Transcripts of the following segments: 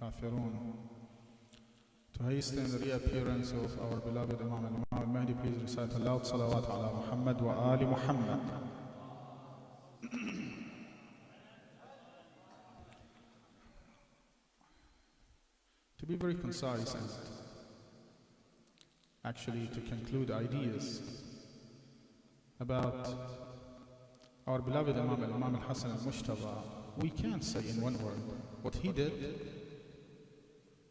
الكافرون. To hasten the reappearance of our beloved Imam al-Mahdi, please recite aloud salawat ala Muhammad wa ali Muhammad. To be very concise and actually to conclude ideas about our beloved Imam Hasan al-Mushtaba, we can't say in one word what he did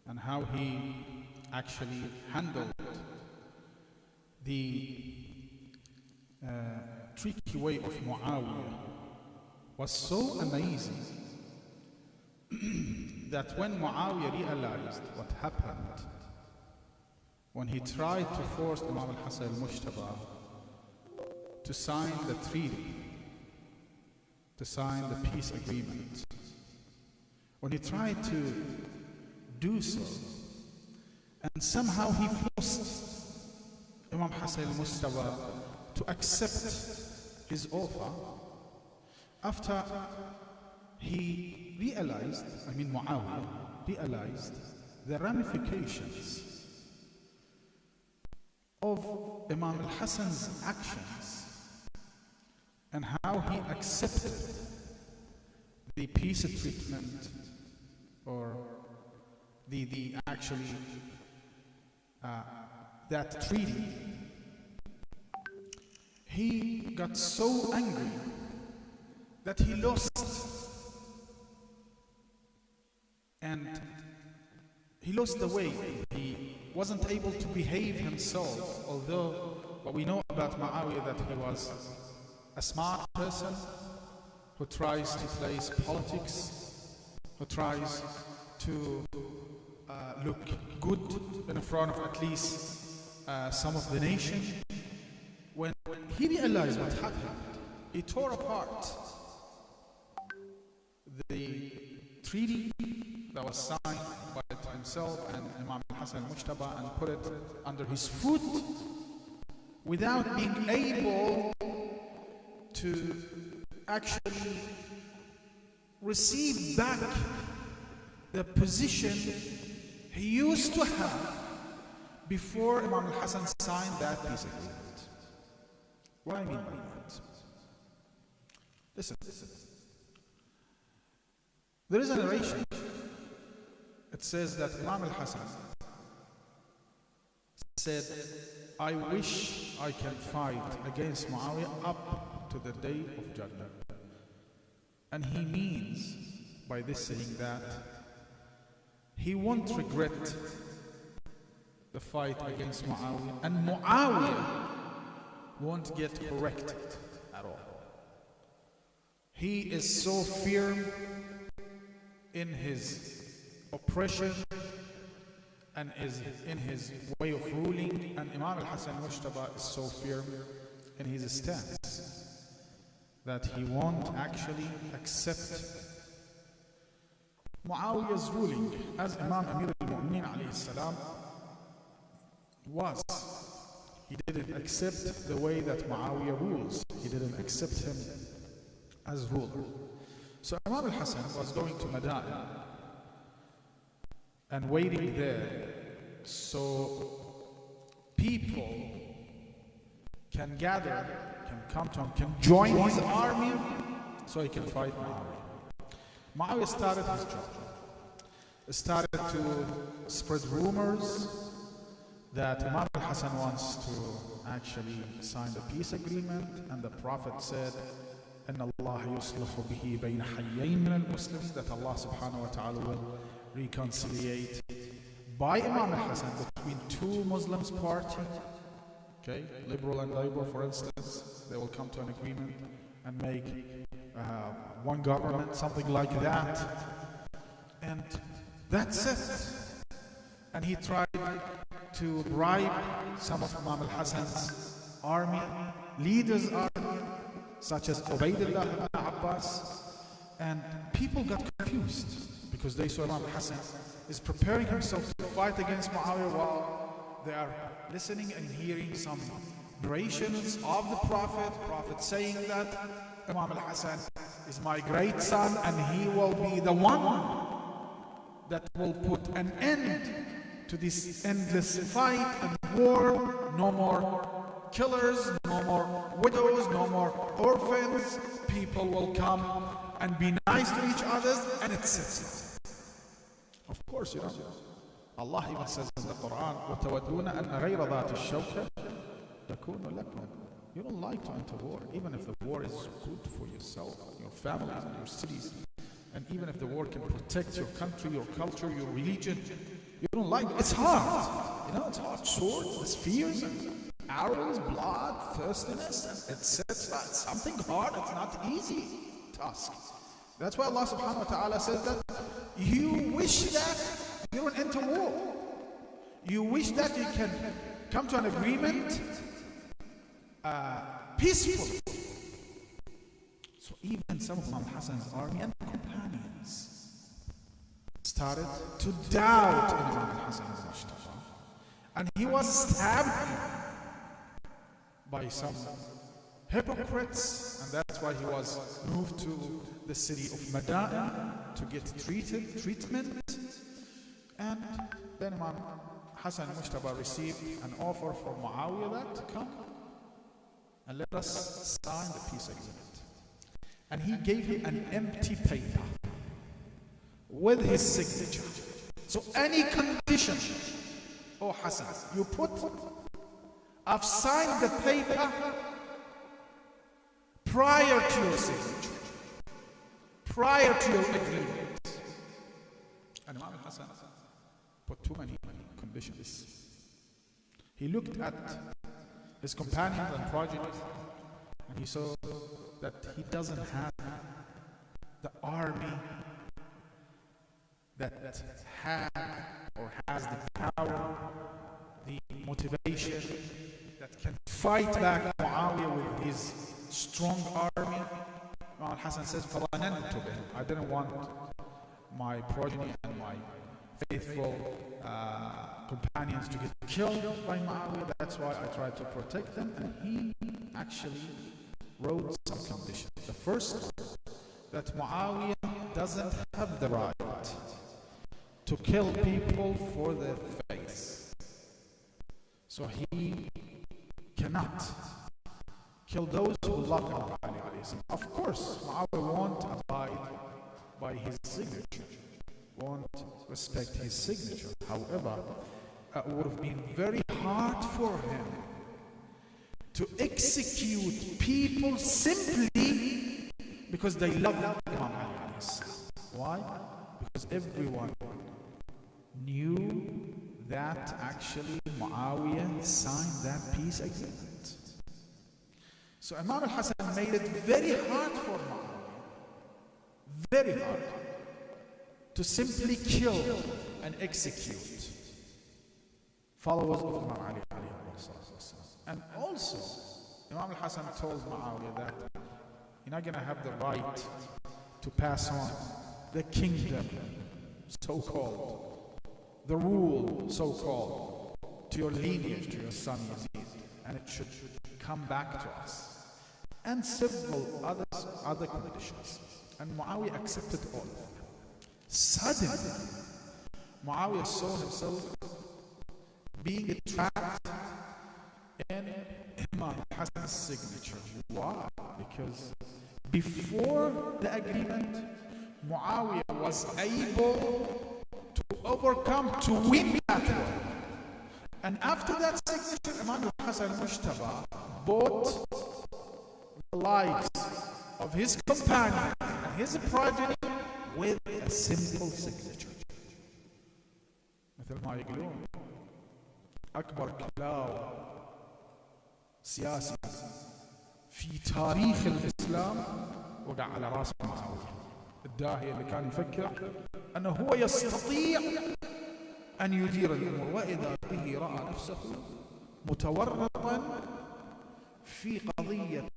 and how he actually handled the tricky way of Muawiyah was so amazing that when Muawiyah realized what happened, when he tried to force Imam al-Hasan al-Mushtaba to sign the treaty, to sign the peace agreement, when he tried to do so, and somehow he forced Imam Hasan al-Mushtaba to accept his offer, after he realized, Muawiyah realized the ramifications of Imam al-Hasan's actions and how he accepted the peace treatment or the actually that treaty. He got so angry that he lost, and he lost the way. He wasn't able to behave himself, although what we know about Muawiyah that he was a smart person who tries to place politics, who tries to look good in front of at least some of the nation. When he realized what happened, he tore apart the treaty that was signed by himself and Imam Hasan al-Mushtaba and put it under his foot without being able to actually receive back the position he used to have before Imam al-Hasan signed that peace agreement. What I mean by that? Listen. There is a narration. It says that Imam al-Hasan said, I wish I can fight against Muawiyah up to the day of judgment. And he means by this saying that he won't regret the fight against Muawiyah, and Muawiyah won't get corrected at all. He is so firm in his oppression and is in his way of ruling, and Imam al-Hasan al-Mushtaba is so firm in his stance that he won't actually accept Muawiyah's ruling as Imam Amir al-Mu'mineen alayhi salam was. He didn't accept the way that Muawiyah rules. He didn't accept him as ruler. So Imam al-Hasan was going to Madain and waiting there so people can gather, can come to him, can join his army so he can fight Muawiyah. Muawiyah started his job. Started to spread rumors that Imam al-Hasan wants to actually sign the peace agreement, and the Prophet said, أن الله يصلح به بين حيين من المسلمين, that Allah subhanahu wa ta'ala will reconciliate by Imam al-Hasan between two Muslims party, okay, liberal and labor for instance, they will come to an agreement and make one government, something like that, and that's it. And he tried to bribe some of Imam al-Hasan's army, leaders' army, such as Ubaydullah ibn Abbas, and people got confused because they saw Imam al-Hasan is preparing himself to fight against Muawiyah while they are listening and hearing some narrations of the Prophet saying that Imam al-Hasan is my great son and he will be the one that will put an end to this endless fight and war. No more killers, no more widows, no more orphans. People will come and be nice to each other, and etc. Of course, you know, Allah even says in the Quran, وَتَوَدُّونَ أَنَّ غَيْرَ ذَاتِ الشَّوْكَةِ تَكُونُ لَكُمْ. You don't like to enter war, even if the war is good for yourself, your families, and your cities. And even if the war can protect your country, your culture, your religion, you don't like it. It's hard. You know, it's hard. Swords, spears, and arrows, blood, thirstiness, and etc. It's something hard. It's not easy task. That's why Allah subhanahu wa ta'ala says that you wish that you don't enter war. You wish that you can come to an agreement peacefully. So even some of Imam Hasan's army and companions started to doubt in Imam Hasan al-Mujtaba, and he was stabbed by some hypocrites, and that's why he was moved to the city of Madain to get treatment. And then Imam Hasan al-Mujtaba received an offer from Muawiyah that come and let us sign the peace agreement. And he gave him an empty paper with his signature. So any condition, oh Hassan, you put, I've signed the paper prior to your signature, prior to your agreement. And Imam Hassan put too many conditions. He looked at his companions and progeny, and he saw that he doesn't have the army that has the power, the motivation that can fight back Muawiyah with his strong army. Imam Hasan says, I didn't want my progeny and my faithful companions to get killed by Muawiyah. That's why I tried to protect them. And he actually wrote some conditions. The first, that Muawiyah doesn't have the right to kill people for their faith. So he cannot kill those who love Imam Ali. Of course, Muawiyah won't abide by his signature, won't respect his signature. However, it would have been very hard for him to execute people simply because they love Imam Ali. Why? Because everyone knew that actually Muawiyah signed that peace agreement. So Imam al-Hasan made it very hard for Muawiyah, very hard, to simply kill and execute followers of Imam Ali. And also, Imam al-Hasan told Muawiyah that you're not going to have the right to pass on the kingdom, so-called, the rule, so-called, to your lineage, to your son Yazid, and it should come back to us, and several other conditions. And Muawiyah accepted all of them. Suddenly, Muawiyah saw himself being trapped in Imam Hasan's signature. Why? Because before the agreement, Muawiyah was able to overcome, to win that war. And after that signature, Imam Hasan al-Mujtaba bought the lives of his companion and his progeny with a simple signature. مثل ما يقولون أكبر كلاو سياسي في تاريخ الإسلام وقع على راس معاوية. الداهية اللي كان يفكر أنه هو يستطيع أن يدير الأمور، وإذا به رأى نفسه متورطا في قضية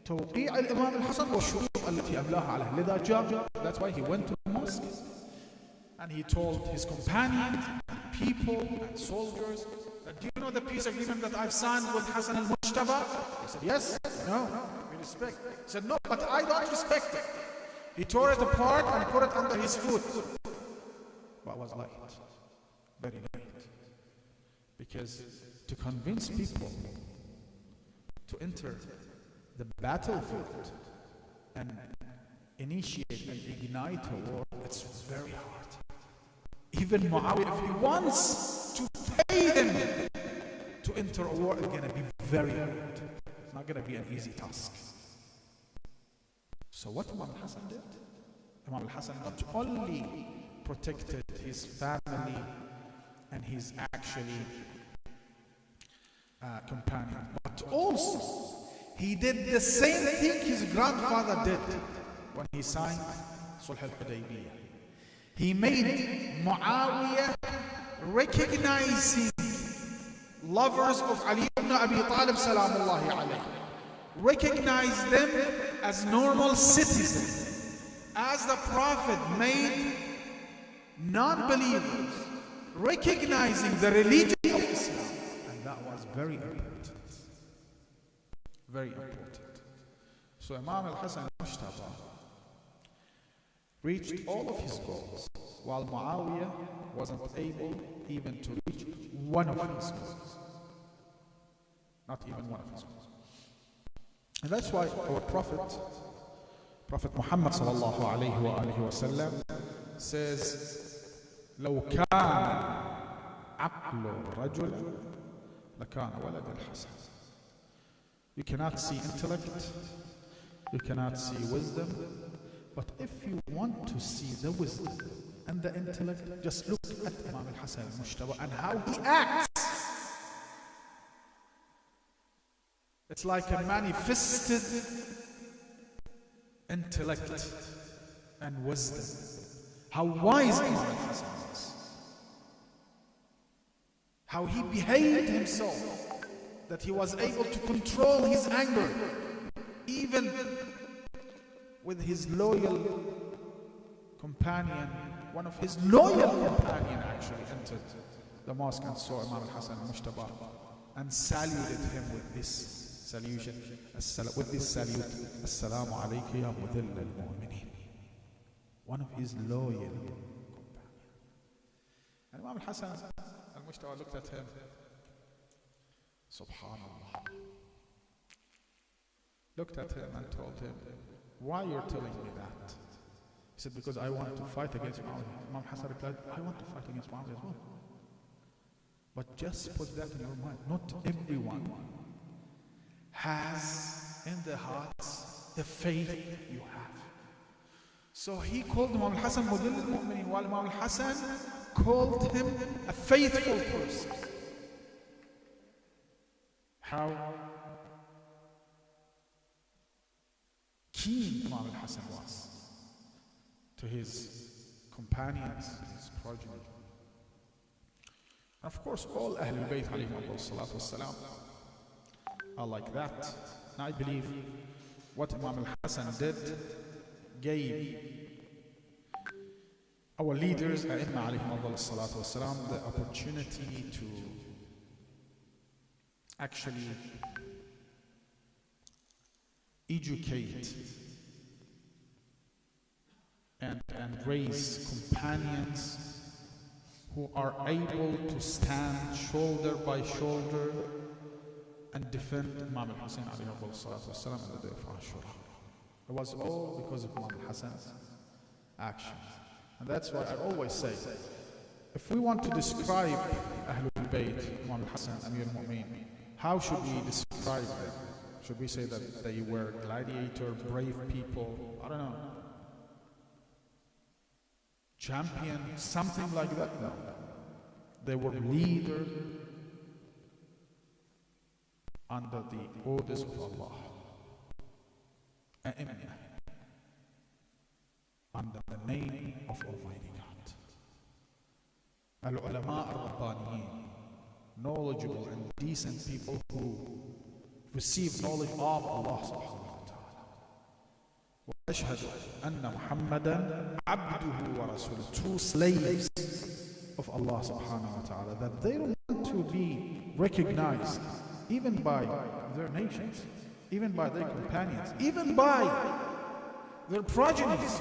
توقيع الإمام الحسن والشروط التي أملاها عليه. لذا جاء. That's why he went to the mosque and he told his companions, people and soldiers, that, do you know the peace agreement that I've signed with Hasan al-Mujtaba? He said, yes. No, we respect. He said, no, but I don't respect it. He tore it apart and put it under his foot. but was late, very late. Because to convince people to enter the battlefield and initiate and ignite a war, it's very hard. Even Muawiyah, if he wants to pay them to enter a war, it's going to be very hard. It's not going to be an easy task. So what Imam Hasan did? Imam Hasan not only protected his family and his actually companion, but also he did the same thing his grandfather did when he signed Sulh al-Hudaybiyah. He made Muawiyah recognizing lovers of Ali ibn Abi Talib salamullahi alayhi, recognize them as normal citizens, as the Prophet made non-believers recognizing the religion of Islam. And that was very important. Very important. So Imam al-Hasan al-Mushtaba reached all of his goals, while Muawiyah wasn't able even to reach one of his goals. Not even one of his goals. And that's why our Prophet Muhammad sallallahu alayhi wa alihi wa sallam says, لو كان عقل رجل لكان ولد الحسن. You cannot see intellect, you cannot see wisdom, but if you want to see the wisdom and the intellect, just look at Imam al-Hasan al-Mushtaba and how he acts. It's like a manifested intellect and wisdom. How wise Imam al-Hasan is. How he behaved himself, that he was able to control his anger, even with his loyal companion. One of his loyal companion actually entered the mosque and saw Imam al-Hasan al-Mushtaba and saluted him with this salutation, with this salute, Assalamu alayka ya mudhill al-mu'minin. One of his loyal companions. And Imam al-Hasan al-Mushtaba looked at him, Subhanallah, looked at him and told him, why you're telling me that? He said, because I want to fight against Muawiyah. Imam Hasan replied, I want to fight against Muawiyah as well. But just put that in your mind, not everyone has in their hearts the faith you have. So he called Imam al-Hasan Mudil al-Mu'minin, while Imam al-Hasan called him a faithful person. How keen Imam al-Hasan was to his companions, his progeny. And of course, all Ahlul Bayt alayhim salatu wassalam are like that. And I believe what Imam al-Hasan did gave our leaders, A'imma alayhim salatu wassalam, the opportunity to actually educate and raise companions who are able to stand shoulder by shoulder and defend Imam al-Hussein alayhi salatu wasalam on the day of Ashura. It was all because of Imam al-Hassan's actions. And that's why I always say, if we want to describe Ahlul Bayt, Imam al-Hassan, Amir al-Mu'min, how should we describe them? Should we say that they were gladiator, brave people? I don't know. Champion, something like that? No. They were leaders under the orders of Allah. Under the name of Almighty God. Al-ulama al-rabbaniyin, knowledgeable and decent people who receive knowledge of Allah subhanahu wa ta'ala. وأشهد أن محمدا عبده ورسوله, true slaves of Allah subhanahu wa ta'ala, that they don't want to be recognized even by their nations, even by their companions, even by their progenies.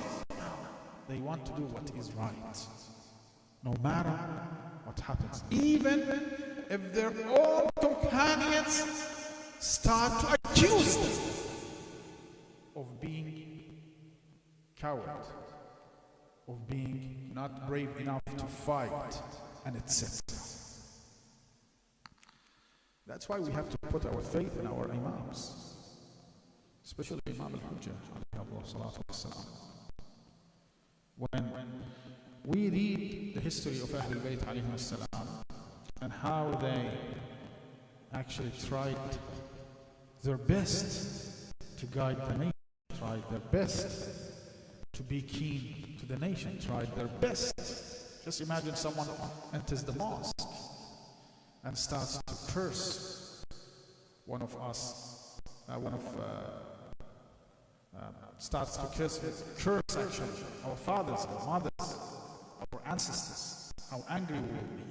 They want to do what is right. no matter what happens. Even if their own companions start to accuse them of being coward, of being not brave enough to fight, and etc. That's why we have to put our faith in our Imams, especially Imam al-Hujjah. When we read the history of Ahlul Bayt alayhim as-salam and how they actually tried their best to guide the nation, tried their best to be keen to the nation, tried their best. Just imagine someone enters the mosque and starts to curse one of us, starts to curse actually our fathers, our mothers, our ancestors, how angry we will be.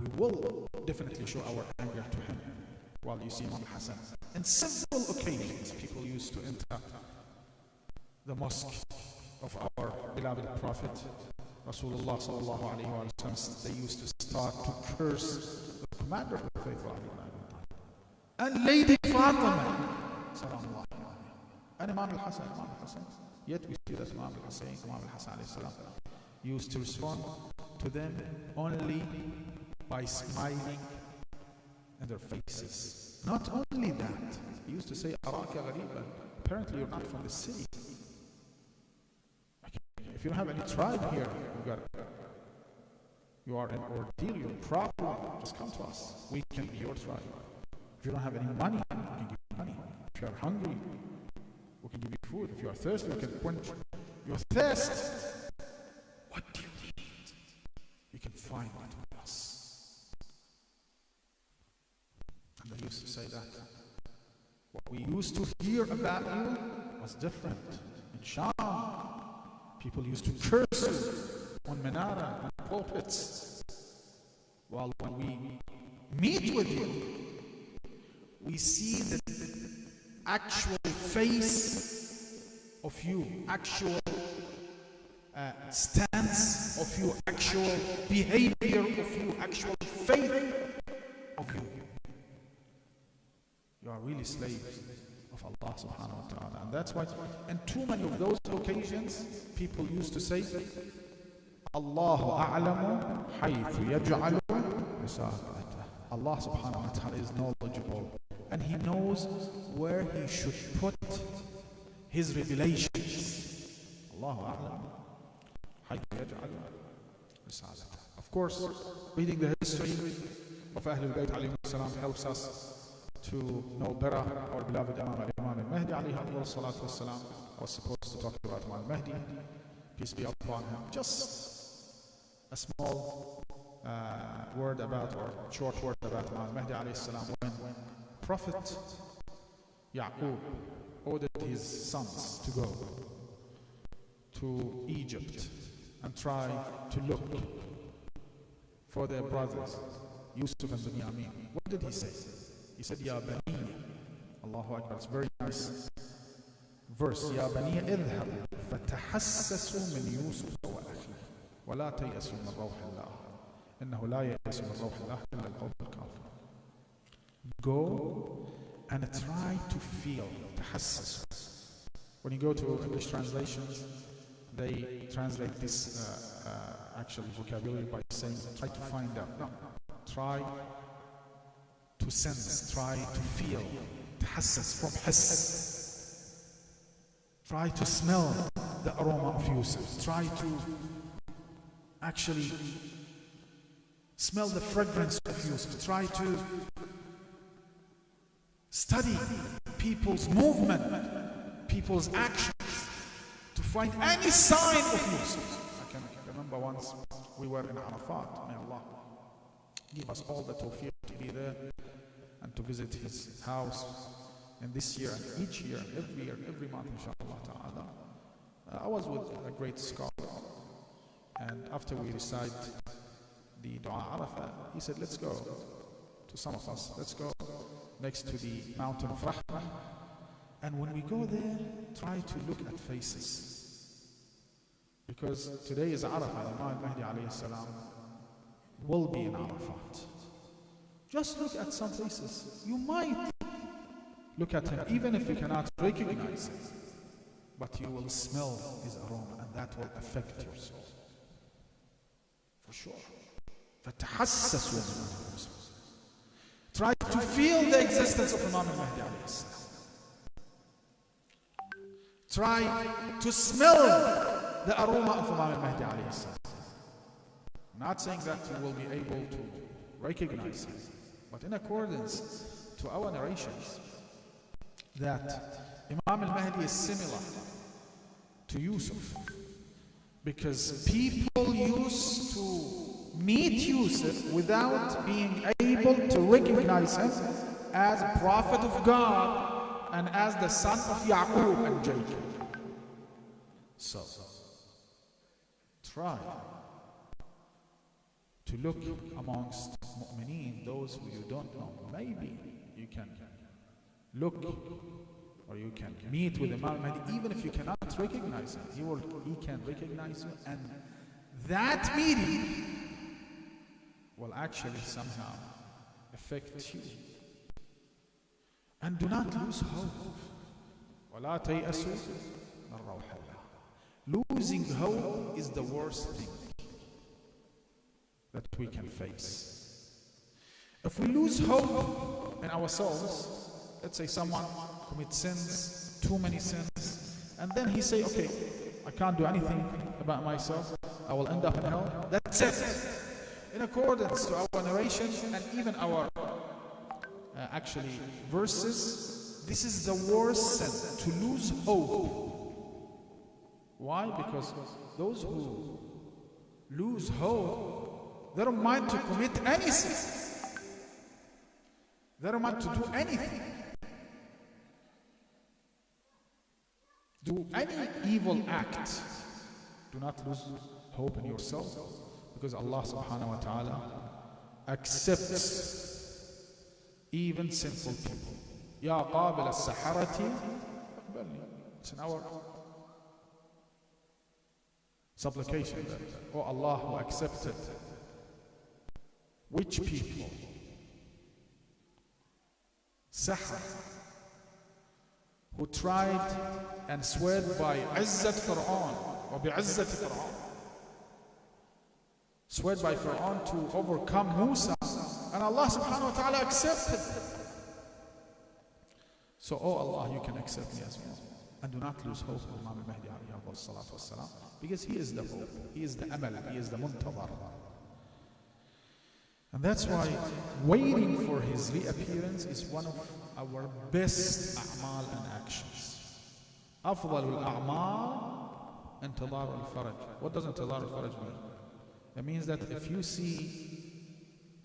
We will definitely show our anger to him. While you see Imam Hasan, on several occasions, people used to enter the mosque of our beloved Prophet, Rasulullah sallallahu alayhi wa sallam. They used to start to curse the commander of the faithful and Lady Fatima, sallallahu and Imam al-Hasan, Yet we see that Imam al-Hasan used to respond to them only by smiling in their faces. Not only that, he used to say, Araka ghariban, apparently you're not from the city. If you don't have any tribe here, you are an ordeal, you're a problem, just come to us. We can be your tribe. If you don't have any money, we can give you money. If you are hungry, we can give you food. If you are thirsty, we can quench your thirst. What do you need? You can find that with us. And they used to say that what we used to hear about you was different. In Sham, people used to curse you on Menara and pulpits. While when we meet with you, we see the actual face of you, actual stance of you, actual behavior of you, actual faith of you. You are really slaves of Allah subhanahu wa ta'ala. And that's why in too many of those occasions, people used to say, Allahu a'lamu haythu yaj'alu risalatatah. Allah subhanahu wa ta'ala is knowledgeable and He knows where He should put His revelations. Allahu a'lamu haythu yaj'alu risalatatah. Of course, reading the history of Ahlul Bayt alayhim salam helps us to know better our beloved Imam al-Mahdi alayhi salatu wassalam. I was supposed to talk about Imam al-Mahdi, peace be upon him. Just a small word about, or short word about Imam al-Mahdi alayhi salam. When Prophet Yaqub ordered his sons to go to Egypt and try to look for their brothers, Yusuf and Binyamin, what did he say? He said, Ya Bani, Allahu Akbar, it's a very nice verse. Ya Bani, idhabu fatahassasu min Yusuf wa akhi, wa la tayasu min rawhillah, innahu la yayasu min rawhillah illa al-qawm al-kafir. Go and try to feel tahassasu. When you go to English translations, they translate this actual vocabulary by saying, try to find out. No, try to sense, try to feel. Tahassas from hiss. Try to smell the aroma of Yusuf. Try to actually smell the fragrance of Yusuf. Try to study people's movement, people's actions, to find any sign of Yusuf. I can remember once we were in Arafat. May Allah give us all the tawfiq to be there and to visit his house. And this year and each year, every month, inshallah ta'ala. I was with a great scholar, and after we recite the Dua Arafah, he said, let's go, to some of us, let's go next to the mountain of Rahmah, and when we go there, try to look at faces. Because today is Arafah, Imam Mahdi alayhi salam will be in Arafat. Just look at some places. You might look at him, even if you cannot recognize him, but you will smell his aroma, and that will affect your soul. For sure. فَتَحَسَّسُوا مِنْهُ. Try to feel the existence of Imam Mahdi alayhi salam. Try to smell the aroma of Imam Mahdi alayhi salam. I'm not saying that you will be able to recognize him, but in accordance to our narrations, that Imam al-Mahdi is similar to Yusuf, because people used to meet Yusuf without being able to recognize him as a prophet of God and as the son of Yaqub and Jacob. So, try to look amongst mu'mineen, those who you don't know. Maybe you can look or you can meet with Imam Mahdi, even if you cannot recognize him. He can recognize you, and that meeting will actually somehow affect you. And do not lose hope. وَلَا تَيْأَسُوا مِنْ رَوْحِ اللَّهِ. Losing hope is the worst thing that we can face. If we lose hope in ourselves, let's say someone commits sins, too many sins, and then he say, okay, I can't do anything about myself, I will end up in hell. That's it. In accordance to our narration and even our actually verses, this is the worst sin, to lose hope. Why? Because those who lose hope, they don't mind to commit any sin. They don't mind to do anything. Do any evil act. Do not lose hope in yourself, because Allah subhanahu wa ta'ala accepts even sinful people. Ya qabil as-saharati, it's in our supplication that, oh Allah, who accepted which people? Sahar, who tried and swore by Izzat Fir'aun, or by Izzat Fir'aun, swore by Fir'aun to overcome Musa, and Allah subhanahu wa ta'ala accepted. So, oh Allah, you can accept me as well. And do not lose hope in Imam al-Mahdi alayhi salatu wassalam, because he is the hope, he is the amal, he is the muntazar. And that's why waiting for his reappearance is one of our best a'mal and actions. أفضل الأعمال انتظار الفرج. What does انتظار الفرج mean? It means that if you see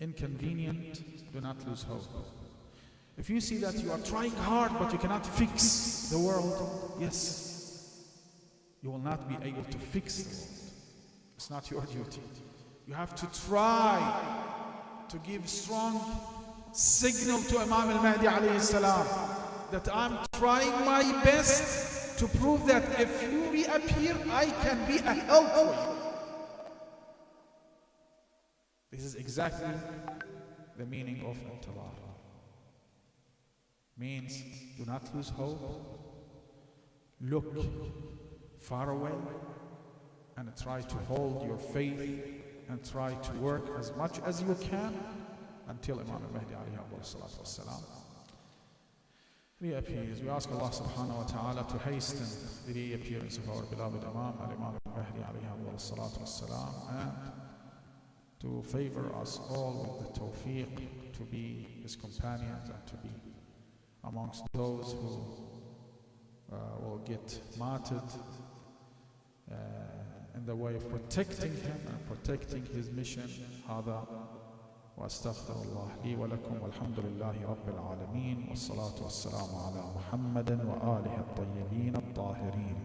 inconvenient, do not lose hope. If you see that you are trying hard but you cannot fix the world, yes, you will not be able to fix the world. It's not your duty. You have to try to give strong signal to Imam al-Mahdi alayhi salam that I'm trying my best to prove that if you reappear, I can be a help for you. This is exactly the meaning of intizar. Means do not lose hope, look far away, and try to hold your faith and try to work as much as you can until Imam al-Mahdi alayhi salatu wassalam reappears. We ask Allah subhanahu wa ta'ala to hasten the reappearance of our beloved Imam al-Mahdi alayhi salatu wassalam, and to favor us all with the tawfiq to be his companions and to be amongst those who will get martyred in the way of protecting him and protecting his mission. هذا واستغفر الله لي ولكم والحمد لله رب العالمين والصلاة والسلام على محمد وآله الطيبين الطاهرين.